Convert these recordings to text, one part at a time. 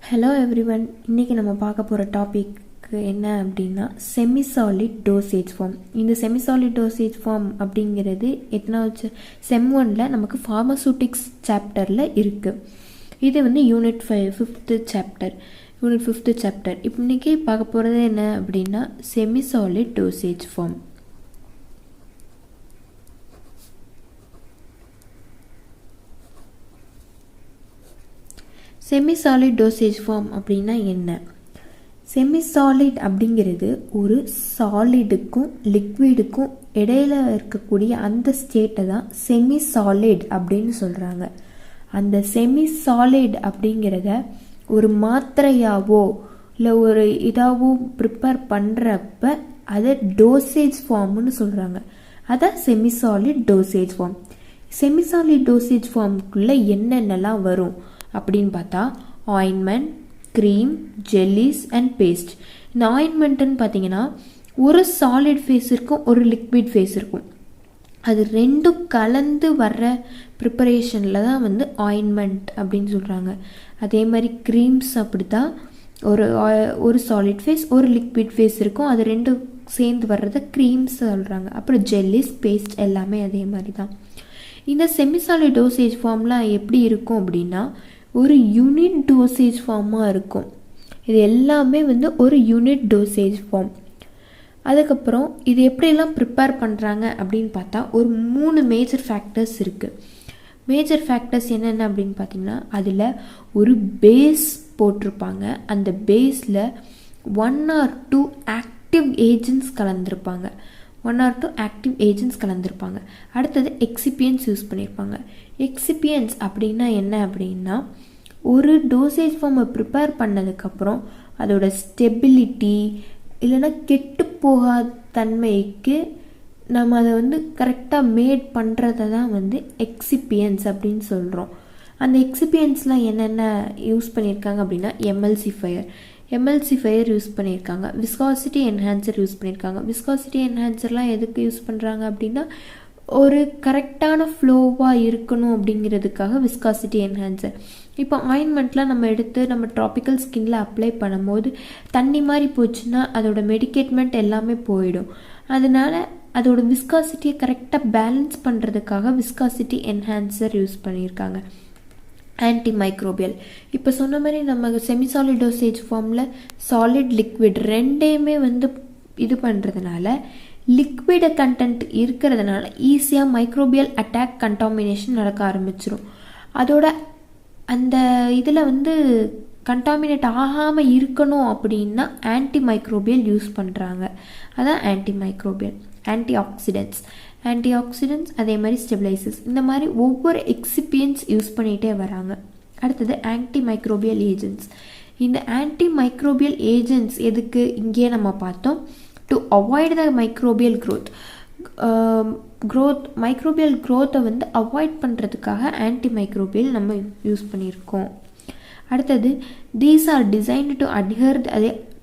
Hello everyone, இன்றைக்கி நம்ம பார்க்க போகிற டாபிக் என்ன அப்படின்னா செமிசாலிட் டோசேஜ் ஃபார்ம். இந்த செமிசாலிட் டோசேஜ் ஃபார்ம் அப்படிங்கிறது எத்தனாவது செம் 1ல் நமக்கு pharmaceutics சாப்டரில் இருக்குது. இது வந்து யூனிட் 5th சாப்டர். இப்போ இன்றைக்கி பார்க்க போகிறது என்ன அப்படின்னா semisolid dosage form. Semisolid dosage form அப்படின்னா என்ன? செமிசாலிட் அப்படிங்கிறது ஒரு சாலிடுக்கும் லிக்விடுக்கும் இடையில இருக்கக்கூடிய அந்த ஸ்டேட்டை தான் செமிசாலிட் அப்படின்னு சொல்கிறாங்க. அந்த செமிசாலிட் அப்படிங்கிறத ஒரு மாத்திரையாவோ இல்லை ஒரு இதாவோ ப்ரிப்பேர் பண்ணுறப்ப அதை டோசேஜ் ஃபார்ம்னு சொல்கிறாங்க. அதான் semisolid dosage form. Semisolid dosage ஃபார்முக்குள்ளே என்னென்னலாம் வரும் அப்படின்னு பார்த்தா ointment, cream, jellies and paste. இந்த ஆயின்மெண்ட்டுன்னு பார்த்தீங்கன்னா ஒரு சாலிட் ஃபேஸ் இருக்கும், ஒரு லிக்விட் ஃபேஸ் இருக்கும். அது ரெண்டும் கலந்து வர்ற ப்ரிப்பரேஷனில் தான் வந்து ஆயின்மெண்ட் அப்படின்னு சொல்கிறாங்க. அதே மாதிரி க்ரீம்ஸ் அப்படி தான், ஒரு சாலிட் ஃபேஸ் ஒரு லிக்விட் ஃபேஸ் இருக்கும், அது ரெண்டும் சேர்ந்து வர்றதை க்ரீம்ஸ் சொல்கிறாங்க. அப்புறம் ஜெல்லிஸ், பேஸ்ட் எல்லாமே அதே மாதிரி தான். இந்த செமிசாலிட் டோசேஜ் ஃபார்ம்லாம் எப்படி இருக்கும் அப்படின்னா ஒரு யூனிட் டோசேஜ் ஃபார்மாக இருக்கும். இது எல்லாமே வந்து ஒரு யூனிட் டோசேஜ் ஃபார்ம். அதுக்கப்புறம் இது எப்படியெல்லாம் ப்ரிப்பேர் பண்ணுறாங்க அப்படின்னு பார்த்தா ஒரு 3 மேஜர் ஃபேக்டர்ஸ் இருக்குது. மேஜர் ஃபேக்டர்ஸ் என்னென்ன அப்படின்னு பார்த்தீங்கன்னா அதில் ஒரு பேஸ் போட்டிருப்பாங்க. அந்த பேஸில் 1 or 2 ஆக்டிவ் ஏஜென்ட்ஸ் கலந்துருப்பாங்க. அடுத்தது எக்ஸிபியன்ஸ் யூஸ் பண்ணியிருப்பாங்க. எக்ஸிபியன்ஸ் அப்படின்னா என்ன அப்படின்னா ஒரு டோசேஜ் ஃபார்மை ப்ரிப்பேர் பண்ணதுக்கப்புறம் அதோட ஸ்டெபிலிட்டி இல்லைன்னா கெட்டு போகாத தன்மைக்கு நம்ம அதை வந்து கரெக்டாக மேட் பண்ணுறத தான் வந்து எக்ஸிபியன்ஸ் அப்படின்னு சொல்கிறோம். அந்த எக்ஸிபியன்ஸ்லாம் என்னென்ன யூஸ் பண்ணியிருக்காங்க அப்படின்னா எம்எல்சிஃபையர் யூஸ் பண்ணியிருக்காங்க, விஸ்காசிட்டி என்ஹான்சர் யூஸ் பண்ணியிருக்காங்க. விஸ்காசிட்டி என்ஹான்சர்லாம் எதுக்கு யூஸ் பண்ணுறாங்க அப்படின்னா ஒரு கரெக்டான ஃப்ளோவாக இருக்கணும் அப்படிங்கிறதுக்காக விஸ்காசிட்டி என்ஹான்சர். இப்போ ஆயின்மெண்ட்லாம் நம்ம எடுத்து நம்ம ட்ராபிக்கல் ஸ்கின்ல அப்ளை பண்ணும்போது தண்ணி மாதிரி போச்சுன்னா அதோட மெடிக்கேட்மெண்ட் எல்லாமே போயிடும். அதனால அதோட விஸ்காசிட்டியை கரெக்டாக பேலன்ஸ் பண்ணுறதுக்காக விஸ்காசிட்டி என்ஹான்சர் யூஸ் பண்ணியிருக்காங்க. ஆன்டி மைக்ரோபியல், இப்போ சொன்ன மாதிரி நம்ம செமிசாலிட் டோசேஜ் ஃபார்மில் சாலிட் லிக்விட் ரெண்டையுமே வந்து இது பண்ணுறதுனால லிக்விட கண்டென்ட் இருக்கிறதுனால ஈஸியாக மைக்ரோபியல் அட்டாக் கண்டாமினேஷன் நடக்க ஆரம்பிச்சிடும். அதோட அந்த இதில் வந்து கண்டாமினேட் ஆகாமல் இருக்கணும் அப்படின்னா ஆன்டி மைக்ரோபியல் யூஸ் பண்ணுறாங்க. அதான் ஆன்டி மைக்ரோபியல். ஆன்டிஆக்சிடென்ட்ஸ் அதே மாதிரி ஸ்டெபிலைசர்ஸ், இந்த மாதிரி ஒவ்வொரு எக்ஸிபியன்ஸ் யூஸ் பண்ணிகிட்டே வராங்க. அடுத்தது ஆன்டி மைக்ரோபியல் ஏஜென்ட்ஸ். இந்த ஆன்டி மைக்ரோபியல் ஏஜென்ட்ஸ் எதுக்கு இங்கேயே நம்ம பார்த்தோம், to avoid the microbial microbial க்ரோத்தை வந்து அவாய்ட் பண்ணுறதுக்காக ஆன்டி மைக்ரோபியல் நம்ம யூஸ் பண்ணியிருக்கோம். அடுத்தது these are designed to adhere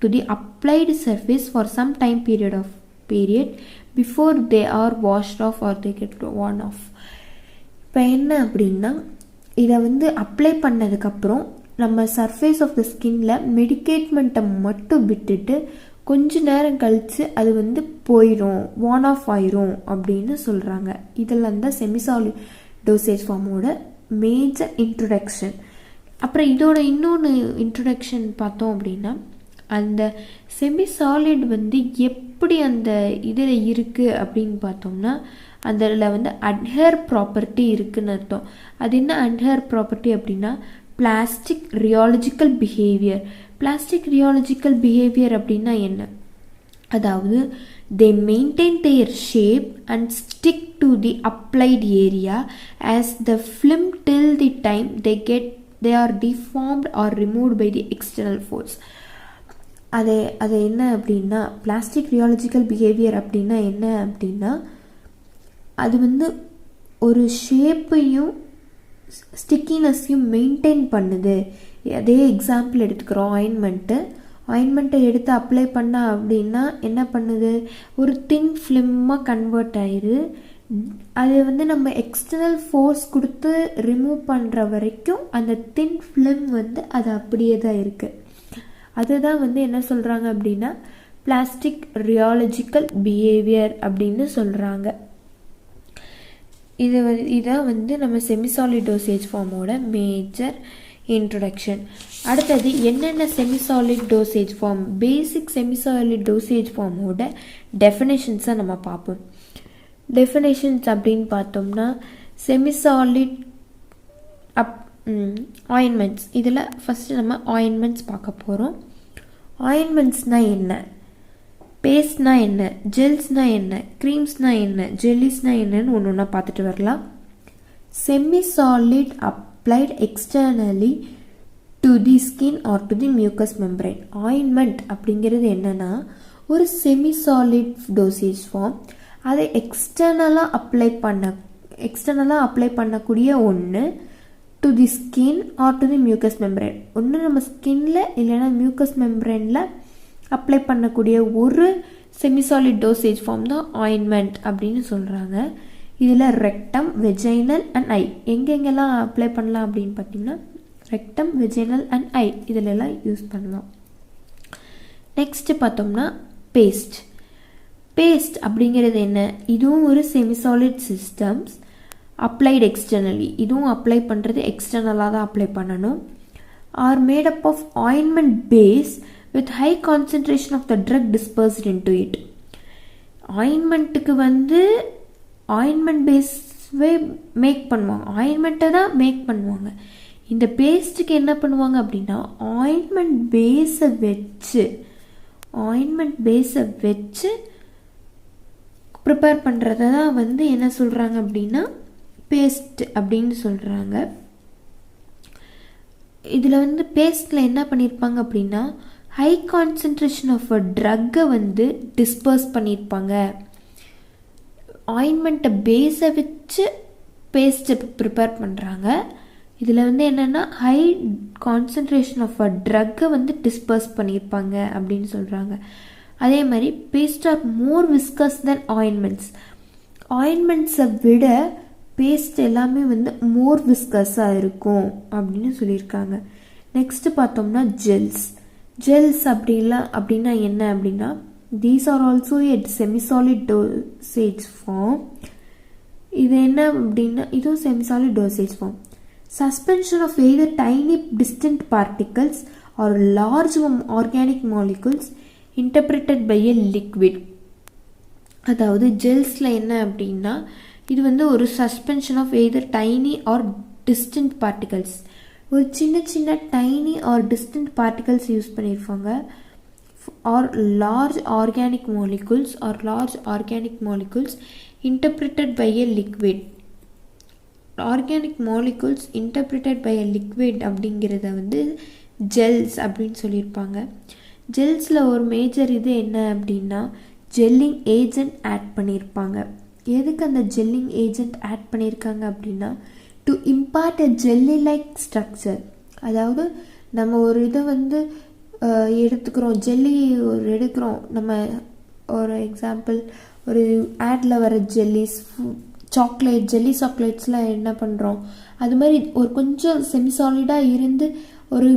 to the applied surface for some time period before they are washed off or they get worn off. இப்போ என்ன அப்படின்னா இதை வந்து அப்ளை பண்ணதுக்கப்புறம் நம்ம சர்ஃபேஸ் ஆஃப் த ஸ்கின்ல மெடிக்கேட்மெண்ட்டை மட்டும் விட்டுட்டு கொஞ்ச நேரம் கழித்து அது வந்து போயிடும், வார்ன் ஆஃப் ஆயிரும் அப்படின்னு சொல்கிறாங்க. இதெல்லாம் தான் செமிசாலிட் டோசேஜ் ஃபார்மோட மேஜர் இன்ட்ரொடக்ஷன். அப்புறம் இதோட இன்னொன்று இன்ட்ரொடக்ஷன் பார்த்தோம் அப்படின்னா அந்த செமிசாலிட் வந்து எப்படி அந்த இதில் இருக்குது அப்படின்னு பார்த்தோம்னா அதில் வந்து அட்ஹர் ப்ராப்பர்ட்டி இருக்குதுன்னு அர்த்தம். அது என்ன அட்ஹர் ப்ராப்பர்ட்டி அப்படின்னா பிளாஸ்டிக் ரியாலஜிக்கல் பிஹேவியர் அப்படின்னா என்ன? அதாவது they maintain their shape and stick to the applied area as the film till the time they are deformed or removed by the external force. அது என்ன அப்படின்னா பிளாஸ்டிக் ரியாலஜிக்கல் பிஹேவியர் அப்படின்னா என்ன அப்படின்னா அது வந்து ஒரு ஷேப்பையும் ஸ்டிக்கினஸையும் மெயின்டைன் பண்ணுது. அதே எக்ஸாம்பிள் எடுத்துக்கிறோம், ஆயின்மெண்ட்டை எடுத்து அப்ளை பண்ண அப்படின்னா என்ன பண்ணுது, ஒரு தின் ஃபிலிமாக கன்வெர்ட் ஆயிரு. அது வந்து நம்ம எக்ஸ்டர்னல் ஃபோர்ஸ் கொடுத்து ரிமூவ் பண்ணுற வரைக்கும் அந்த தின் ஃபிலிம் வந்து அது அப்படியே தான் இருக்குது. அதுதான் வந்து என்ன சொல்கிறாங்க அப்படின்னா பிளாஸ்டிக் ரியாலஜிக்கல் பிஹேவியர் அப்படின்னு சொல்கிறாங்க. இதான் வந்து நம்ம செமிசாலிட் டோசேஜ் ஃபார்மோட மேஜர் இன்ட்ரொடக்ஷன். அடுத்தது என்னென்ன செமிசாலிட் டோசேஜ் ஃபார்ம், பேசிக் செமிசாலிட் டோசேஜ் ஃபார்மோட டெஃபினேஷன்ஸை நம்ம பார்ப்போம். டெஃபினேஷன்ஸ் அப்படின்னு பார்த்தோம்னா செமிசாலிட் ஆயின்மெண்ட்ஸ். இதில் ஃபஸ்ட்டு நம்ம ஆயின்மெண்ட்ஸ் பார்க்க போகிறோம். ஆயின்மெண்ட்ஸ்னால் என்ன, பேஸ்ட்னால் என்ன, ஜெல்ஸ்னால் என்ன, க்ரீம்ஸ்னால் என்ன, ஜெல்லிஸ்னால் என்னன்னு ஒன்று ஒன்றா பார்த்துட்டு வரலாம். Semisolid applied externally to the skin or to the mucous membrane. Ointment அப்படிங்கிறது என்னென்னா ஒரு செமிசாலிட் டோசேஜ் ஃபார்ம். அதை எக்ஸ்டர்னலாக அப்ளை பண்ணக்கூடிய ஒன்று to the skin or to the mucous membrane. ஒன்று நம்ம ஸ்கின்ல இல்லைன்னா மியூக்கஸ் மெம்பரைனில் அப்ளை பண்ணக்கூடிய ஒரு செமிசாலிட் டோசேஜ் ஃபார்ம் தான் ஆயின்மெண்ட் அப்படின்னு சொல்கிறாங்க. இதில் ரெக்டம், வெஜைனல் அண்ட் ஐ எங்கெங்கெல்லாம் அப்ளை பண்ணலாம் அப்படின்னு பார்த்தீங்கன்னா ரெக்டம், வெஜைனல் அண்ட் ஐ இதிலெல்லாம் யூஸ் பண்ணலாம். நெக்ஸ்ட்டு பார்த்தோம்னா பேஸ்ட். பேஸ்ட் அப்படிங்கிறது என்ன, இதுவும் ஒரு செமிசாலிட் சிஸ்டம்ஸ் அப்ளைட் எக்ஸ்டர்னலி. இதுவும் அப்ளை பண்ணுறது எக்ஸ்டர்னலாக தான் அப்ளை பண்ணணும். Or made up of ointment base with high concentration of the drug dispersed into it. ஆயின்மெண்ட்டுக்கு வந்து ஆயின்மெண்ட் பேஸ்வே மேக் பண்ணுவாங்க, ஆயின்மெண்ட்டை தான் மேக் பண்ணுவாங்க. இந்த பேஸ்ட்டுக்கு என்ன பண்ணுவாங்க அப்படின்னா ஆயின்மெண்ட் பேஸை வச்சு ப்ரிப்பேர் பண்ணுறத தான் வந்து என்ன சொல்கிறாங்க அப்படின்னா பேஸ்ட் அப்படின்னு சொல்கிறாங்க. இதில் வந்து பேஸ்ட்டில் என்ன பண்ணியிருப்பாங்க அப்படின்னா ஹை கான்சன்ட்ரேஷன் ஆஃப் அ ட்ரக்கை வந்து டிஸ்பர்ஸ் பண்ணியிருப்பாங்க. ஆயின்மெண்ட்டை பேஸை வச்சு பேஸ்ட்டை ப்ரிப்பேர் பண்ணுறாங்க. இதில் வந்து என்னென்னா ஹை கான்சன்ட்ரேஷன் ஆஃப் அ ட்ரக்கை வந்து டிஸ்பர்ஸ் பண்ணியிருப்பாங்க அப்படின்னு சொல்கிறாங்க. அதே மாதிரி பேஸ்ட் ஆர் மோர் விஸ்கஸ் தென் ஆயின்மெண்ட்ஸ். ஆயின்மெண்ட்ஸை விட பேஸ்ட் எல்லாமே வந்து மோர் விஸ்கஸாக இருக்கும் அப்படின்னு சொல்லியிருக்காங்க. நெக்ஸ்ட்டு பார்த்தோம்னா ஜெல்ஸ் அப்படின்னா என்ன அப்படின்னா these are also a semisolid dosage form. இது என்ன அப்படின்னா இதுவும் semisolid dosage form. Suspension of either tiny distant particles or large organic molecules interpreted by a liquid. அதாவது ஜெல்ஸில் என்ன அப்படின்னா இது வந்து ஒரு suspension of either tiny or distant particles, ஒரு சின்ன tiny or distant particles use பண்ணியிருப்பாங்க. Or large organic molecules interpreted by a liquid. Organic molecules interpreted by a liquid அப்படிங்கிறத வந்து ஜெல்ஸ் அப்படின்னு சொல்லியிருப்பாங்க. ஜெல்ஸில் ஒரு மேஜர் இது என்ன அப்படின்னா ஜெல்லிங் ஏஜென்ட் ஆட் பண்ணியிருப்பாங்க. எதுக்கு அந்த ஜெல்லிங் ஏஜென்ட் ஆட் பண்ணியிருக்காங்க அப்படின்னா to impart a jelly like structure. அதாவது நம்ம ஒரு இதை வந்து எடுத்துக்கிறோம், எடுக்கிறோம். நம்ம ஒரு எக்ஸாம்பிள் ஒரு ஆடில் வர ஜெல்லி சாக்லேட்ஸ்லாம் என்ன பண்ணுறோம், அது மாதிரி ஒரு கொஞ்சம் செமிசாலிடாக இருந்து ஒரு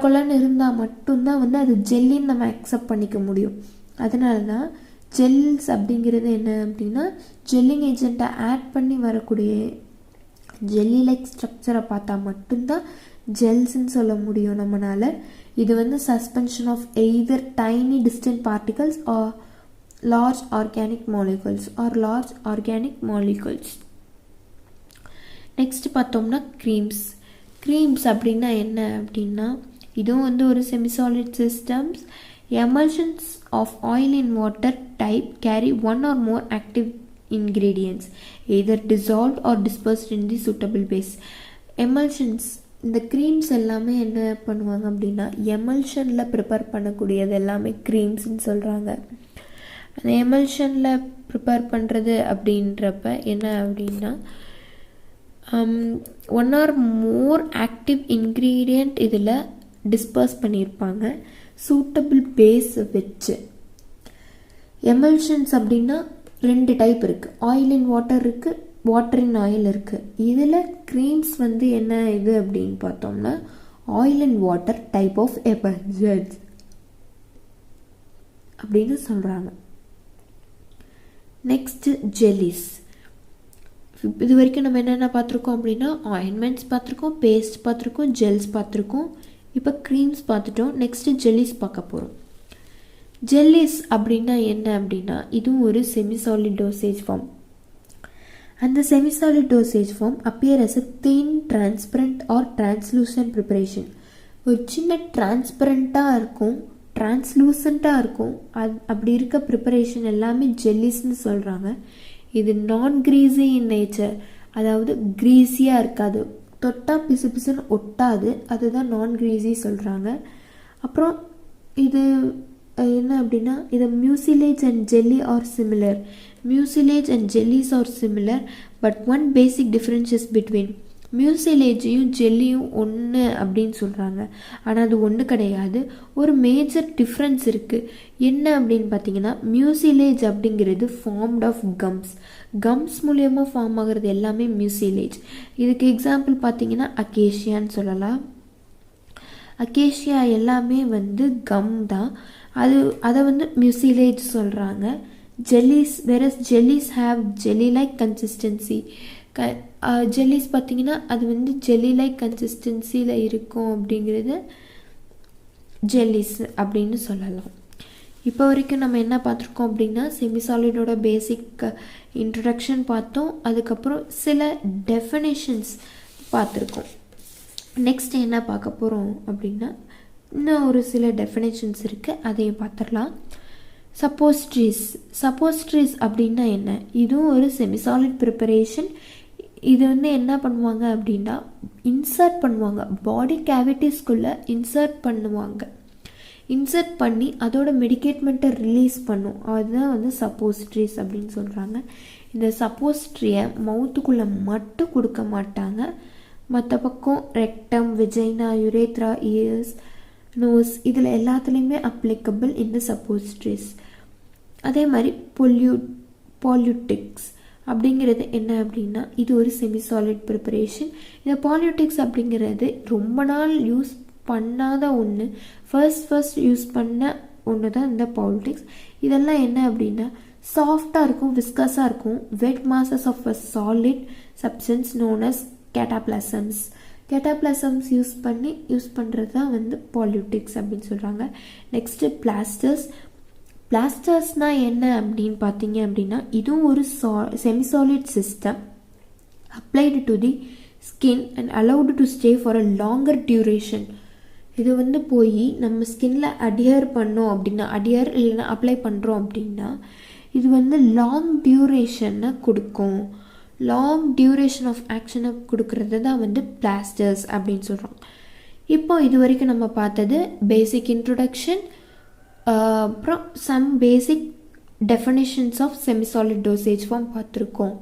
கொலன்னு இருந்தால் மட்டும்தான் வந்து அது ஜெல்லின்னு நம்ம அக்செப்ட் பண்ணிக்க முடியும். அதனால தான் ஜெல்ஸ் அப்படிங்கிறது என்ன அப்படின்னா ஜெல்லிங் ஏஜென்ட்டை ஆட் பண்ணி வரக்கூடிய ஜெல்லி லைக் ஸ்ட்ரக்சரை பார்த்தா மட்டும்தான் ஜெல்ஸ்ன்னு சொல்ல முடியும் நம்மளால. இது வந்து suspension of either tiny distant particles or large organic molecules. Next பார்த்தோம்னா க்ரீம்ஸ் அப்படின்னா என்ன அப்படின்னா இதுவும் வந்து ஒரு semisolid systems. Emulsions of oil in water type carry one or more active ingredients either dissolved or dispersed in the suitable base. Emulsions, இந்த creams எல்லாமே என்ன பண்ணுவாங்க அப்படின்னா எமல்ஷனில் ப்ரிப்பேர் பண்ணக்கூடியது எல்லாமே க்ரீம்ஸ்ன்னு சொல்கிறாங்க. அந்த எமல்ஷனில் ப்ரிப்பேர் பண்ணுறது அப்படின்றப்ப என்ன அப்படின்னா one or more active ingredient இதில் டிஸ்பர்ஸ் பண்ணியிருப்பாங்க சூட்டபிள் பேஸ் வச்சு. எமல்ஷன்ஸ் அப்படின்னா 2 டைப் இருக்குது. ஆயில் இன் வாட்டர் இருக்குது, வாட்டர் இன் ஆயில் இருக்குது. இதில் க்ரீம்ஸ் வந்து என்ன இது அப்படின்னு பார்த்தோம்னா oil and water type of emulsions அப்படின்னு சொல்கிறாங்க. Next jellies. இது வரைக்கும் நம்ம என்னென்ன பார்த்துருக்கோம் அப்படின்னா ஆயின்மெண்ட்ஸ் பார்த்துருக்கோம், பேஸ்ட் பார்த்துருக்கோம், ஜெல்ஸ் பார்த்துருக்கோம், இப்போ க்ரீம்ஸ் பார்த்துட்டோம். நெக்ஸ்ட்டு ஜெல்லிஸ் பார்க்க போகிறோம். ஜெல்லிஸ் அப்படின்னா என்ன அப்படின்னா இதுவும் ஒரு செமிசாலிட் டோசேஜ் ஃபார்ம். அந்த semisolid dosage form appear as a thin transparent or translucent preparation. ஒரு சின்ன டிரான்ஸ்பரண்ட்டாக இருக்கும், டிரான்ஸ்லூசண்ட்டாக இருக்கும். அப்படி இருக்க ப்ரிப்பரேஷன் எல்லாமே ஜெல்லிஸ்ன்னு சொல்கிறாங்க. இது நான் கிரீஸி இன் நேச்சர், அதாவது கிரீஸியாக இருக்காது, தொட்டால் பிசு பிசுன்னு ஒட்டாது, அதுதான் நான் கிரீஸி சொல்கிறாங்க. அப்புறம் இது என்ன அப்படின்னா இது mucilage and jelly are similar. Mucilage and jellies are similar, but one basic differences between மியூசிலேஜையும் ஜெல்லியும் ஒன்று அப்படின்னு சொல்கிறாங்க. ஆனால் அது ஒன்று கிடையாது, ஒரு மேஜர் டிஃப்ரென்ஸ் இருக்குது. என்ன அப்படின்னு பார்த்தீங்கன்னா மியூசிலேஜ் அப்படிங்கிறது ஃபார்ம்ட் ஆஃப் கம்ஸ். கம்ஸ் மூலியமாக ஃபார்ம் ஆகிறது எல்லாமே மியூசிலேஜ். இதுக்கு எக்ஸாம்பிள் பார்த்தீங்கன்னா அக்கேஷியான்னு சொல்லலாம். அக்கேஷியா எல்லாமே வந்து கம் தான், அதை வந்து மியூசிலேஜ் சொல்கிறாங்க. Jellies versus jellies have jelly like consistency. Jellies பார்த்திங்கன்னா அது வந்து ஜெல்லி லைக் கன்சிஸ்டன்சியில் இருக்கும் அப்படிங்கிறது ஜெல்லிஸ் அப்படின்னு சொல்லலாம். இப்போ வரைக்கும் நம்ம என்ன பார்த்துருக்கோம் அப்படின்னா செமிசாலிடோட பேசிக் இன்ட்ரடக்ஷன் பார்த்தோம், அதுக்கப்புறம் சில டெஃபினேஷன்ஸ் பார்த்துருக்கோம். நெக்ஸ்ட் என்ன பார்க்க போகிறோம் அப்படின்னா இன்னும் ஒரு சில டெஃபினேஷன்ஸ் இருக்குது, அதையும் பார்த்துடலாம். சப்போஸ்ட்ரீஸ் அப்படின்னா என்ன? இதுவும் ஒரு செமிசாலிட் ப்ரிப்பரேஷன். இது வந்து என்ன பண்ணுவாங்க அப்படின்னா இன்சர்ட் பண்ணுவாங்க, பாடி கேவிட்டிஸ்குள்ளே இன்சர்ட் பண்ணி அதோட மெடிக்கேட்மெண்ட்டை ரிலீஸ் பண்ணும், அதுதான் வந்து சப்போஸ்ட்ரீஸ் அப்படின்னு சொல்கிறாங்க. இந்த சப்போஸ்ட்ரியை மவுத்துக்குள்ளே மட்டும் கொடுக்க மாட்டாங்க, மற்ற பக்கம் ரெக்டம், விஜைனா, யுரேத்ரா, இயர்ஸ், நோஸ் இதில் எல்லாத்துலேயுமே அப்ளிகபிள் இந்த சப்போஸ்ட்ரீஸ். அதே மாதிரி பால்யூட்டிக்ஸ் அப்படிங்கிறது என்ன அப்படின்னா இது ஒரு செமிசாலிட் ப்ரிப்பரேஷன். இந்த பால்யூட்டிக்ஸ் அப்படிங்கிறது ரொம்ப நாள் யூஸ் பண்ணாத ஒன்று, ஃபர்ஸ்ட் யூஸ் பண்ண ஒன்று தான் இந்த பால்யூட்டிக்ஸ். இதெல்லாம் என்ன அப்படின்னா சாஃப்டாக இருக்கும், விஸ்கஸாக இருக்கும், wet masses of a solid substance known as cataplasms. Cataplasms use பண்ணுறது தான் வந்து பால்யூட்டிக்ஸ் அப்படின்னு சொல்கிறாங்க. நெக்ஸ்ட்டு பிளாஸ்டர்ஸ்னால் என்ன அப்படின்னு பார்த்தீங்க அப்படின்னா இதுவும் ஒரு semisolid system applied to the skin and allowed to stay for a longer duration. இது வந்து போய் நம்ம ஸ்கின்ல அடியர் பண்ணோம் அப்படின்னா, அடியர் இல்லைன்னா அப்ளை பண்ணுறோம் அப்படின்னா இது வந்து லாங் டியூரேஷனை கொடுக்கும். லாங் டியூரேஷன் ஆஃப் ஆக்ஷனை கொடுக்கறது தான் வந்து பிளாஸ்டர்ஸ் அப்படின்னு சொல்கிறோம். இப்போ இது வரைக்கும் நம்ம பார்த்தது பேசிக் இன்ட்ரொடக்ஷன், அப்புறம் some basic definitions of semisolid dosage form பார்த்துருக்கோம்.